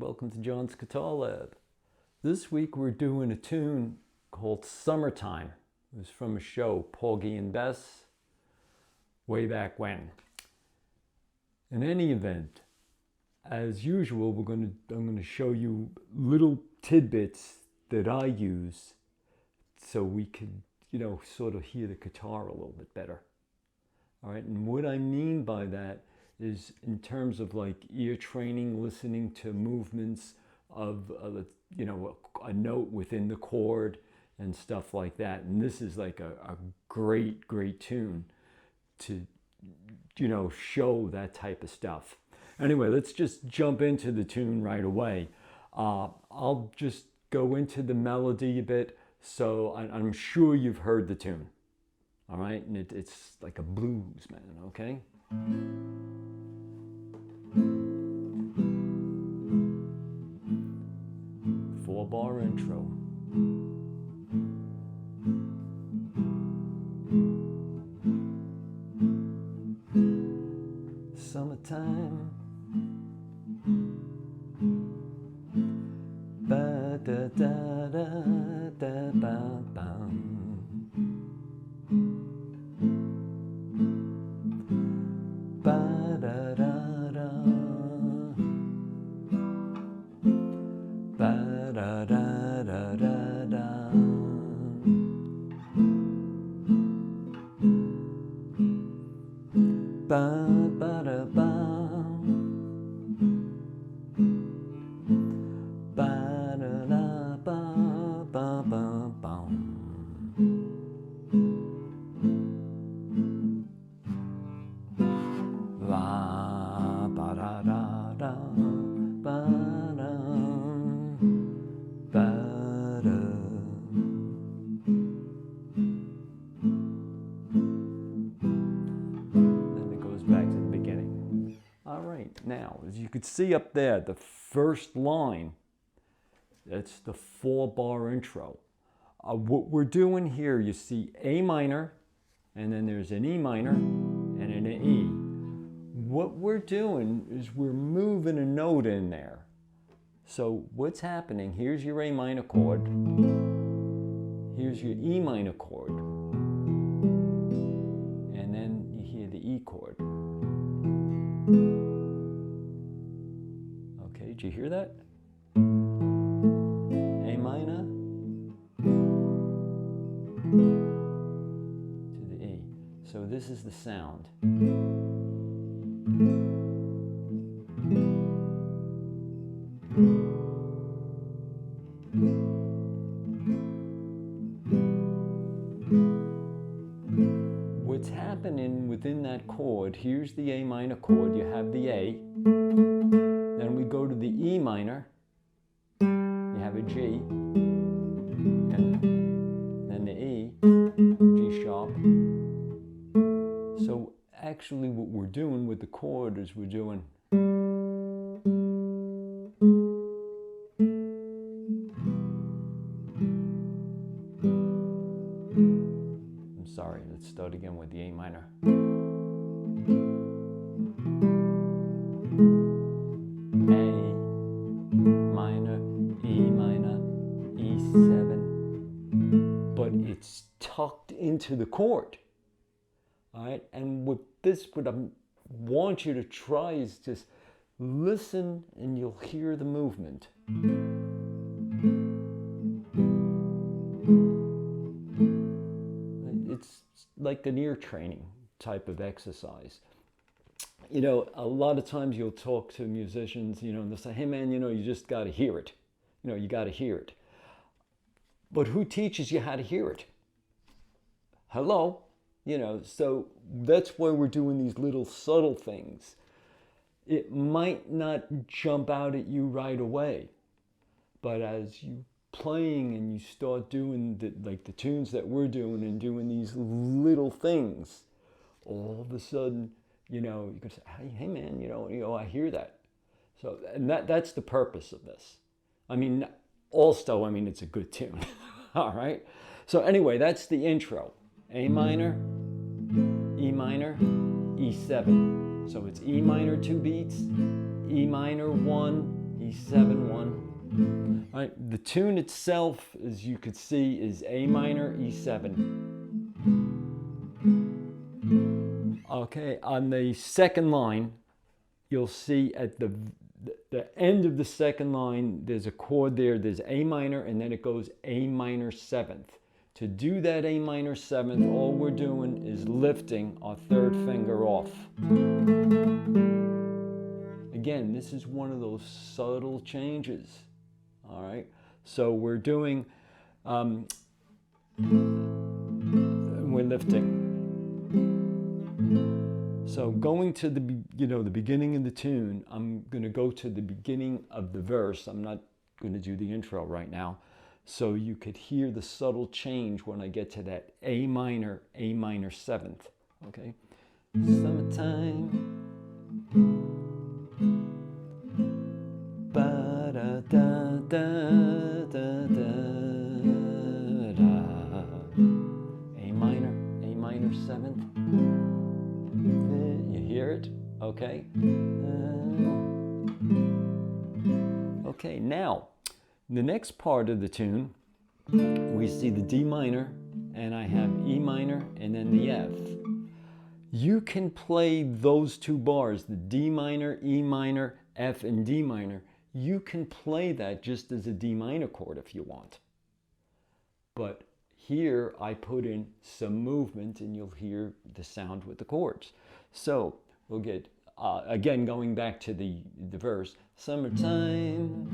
welcome to John's Guitar Lab. This week we're doing a tune called Summertime. It was from a show, Porgy and Bess, way back when. In any event, as usual, I'm going to show you little tidbits that I use so we could, sort of hear the guitar a little bit better. All right, and what I mean by that is in terms of like ear training, listening to movements of a note within the chord and stuff like that. And this is like a great tune to, show that type of stuff. Anyway, let's just jump into the tune right away. I'll just go into the melody a bit, so I'm sure you've heard the tune. All right, and it's like a blues, man, okay? 4-bar intro. Summertime. Ba da da da da ba bam. Ba da da da. Ba da da da da da. Ba ba da ba. Ba da da ba ba ba ba. La ba da da da ba da ba da. Then it goes back to the beginning. All right, now as you could see up there, the first line, that's the 4-bar intro. What we're doing here, you see A minor, and then there's an E minor, and an E. What we're doing is we're moving a note in there. So what's happening, here's your A minor chord, here's your E minor chord, and then you hear the E chord. Okay, did you hear that? A minor to the E. So this is the sound. What's happening within that chord, here's the A minor chord, you have the A, then we go to the E minor, you have a G, and then the E, G sharp. So actually what we're doing with the chord is we're doing sorry, let's start again with the A minor. A minor, E minor, E7, but it's tucked into the chord. All right, and what I want you to try is just listen and you'll hear the movement. It's like an ear training type of exercise. A lot of times you'll talk to musicians, and they'll say, hey man, you just got to hear it. You got to hear it. But who teaches you how to hear it? Hello? So that's why we're doing these little subtle things. It might not jump out at you right away, but as you playing and you start doing the tunes that we're doing and doing these little things, all of a sudden, you can say, hey man, I hear that. So, and that's the purpose of this. Also, it's a good tune. All right. So anyway, that's the intro. A minor, E minor, E7. So it's E minor 2 beats, E minor 1, E7 right, the tune itself, as you could see, is A minor, E7. Okay, on the second line, you'll see at the end of the second line, there's a chord there, there's A minor, and then it goes A minor 7th. To do that A minor 7th, all we're doing is lifting our third finger off. Again, this is one of those subtle changes, all right? So we're doing, we're lifting. So going to the beginning of the tune, I'm going to go to the beginning of the verse. I'm not going to do the intro right now. So you could hear the subtle change when I get to that A minor 7th. Okay? Summertime. Ba-da-da-da-da-da-da. A minor 7th. You hear it? Okay. Okay, now, the next part of the tune, we see the D minor, and I have E minor, and then the F. You can play those two bars, the D minor, E minor, F, and D minor. You can play that just as a D minor chord if you want. But here I put in some movement, and you'll hear the sound with the chords. So we'll get, again, going back to the verse, summertime,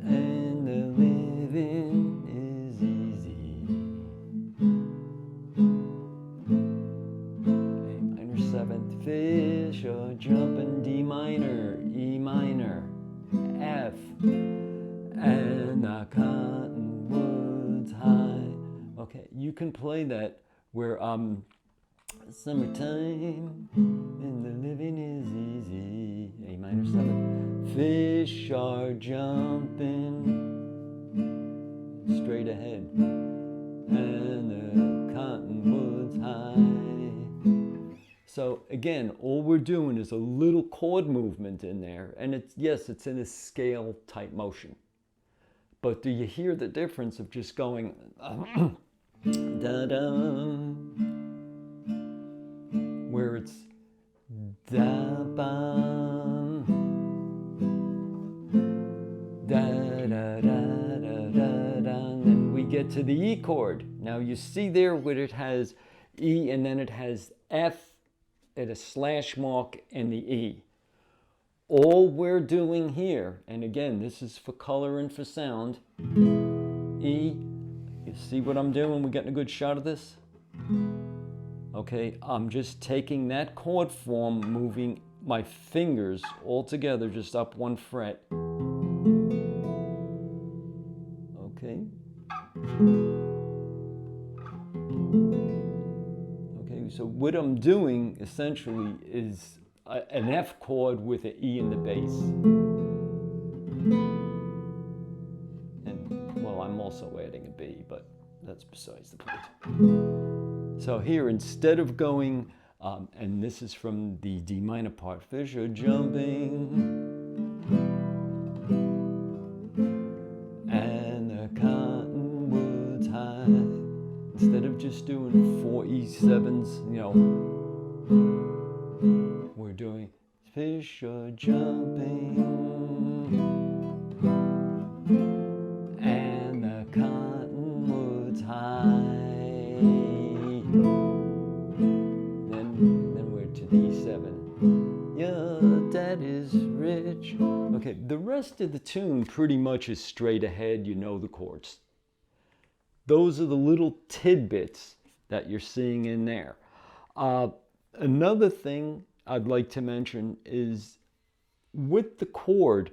and the living is easy. A minor 7th, fish are jumping, D minor, E minor, F, and the cottonwoods high. Okay, you can play that where summertime and the living is easy, A minor 7th, fish are jumping straight ahead, and the cottonwoods high. So again, all we're doing is a little chord movement in there, and it's, yes, it's in a scale type motion. But do you hear the difference of just going da-dum, where it's da-bum, da-da-da-da-da-da, and then we get to the E chord. Now you see there where it has E, and then it has F at a slash mark and the E. All we're doing here, and again, this is for color and for sound, E, you see what I'm doing? We're getting a good shot of this? Okay, I'm just taking that chord form, moving my fingers all together, just up one fret. Okay. Okay, so what I'm doing essentially is an F chord with an E in the bass. And, well, I'm also adding a B, but that's besides the point. So here, instead of going, and this is from the D minor part, fish are jumping, and the cottonwoods high. Instead of just doing 4 E7s, you know, we're doing fish are jumping, and the cottonwoods high. Then we're to the E7. Your dad is rich. Okay, the rest of the tune pretty much is straight ahead. You know the chords. Those are the little tidbits that you're seeing in there. Another thing I'd like to mention is with the chord,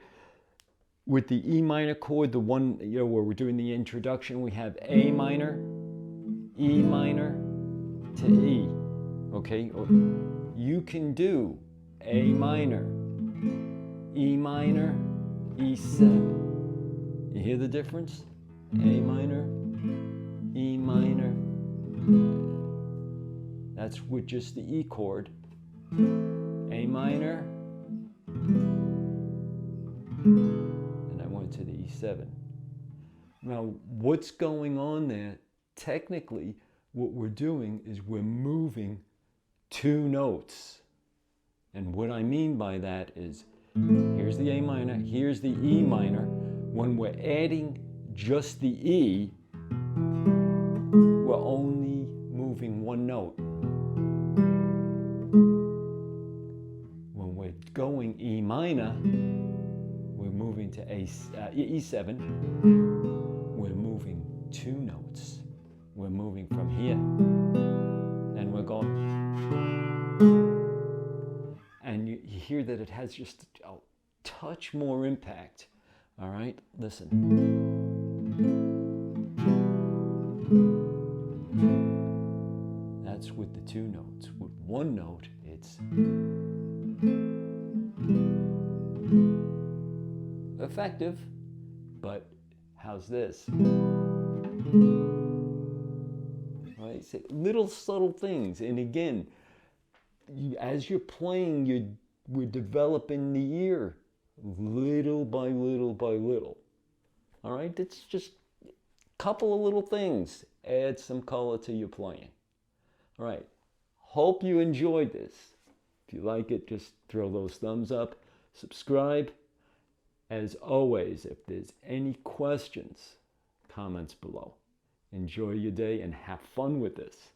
with the E minor chord, the one, you know, where we're doing the introduction, we have A minor, E minor to E, okay? Or you can do A minor, E minor, E7. You hear the difference? A minor, E minor. That's with just the E chord. A minor, to the E7. Now, what's going on there? Technically, what we're doing is we're moving 2 notes. And what I mean by that is, here's the A minor, here's the E minor. When we're adding just the E, we're only moving 1 note. When we're going E minor, we're moving to E7. We're moving 2 notes. We're moving from here, and we're going. And you hear that it has just a touch more impact. All right, listen. That's with the 2 notes. With 1 note, it's effective, but how's this? Right? So little subtle things. And again, as you're playing, we're developing the ear little by little by little. All right? It's just a couple of little things. Add some color to your playing. All right. Hope you enjoyed this. If you like it, just throw those thumbs up. Subscribe. As always, if there's any questions, comments below. Enjoy your day and have fun with this.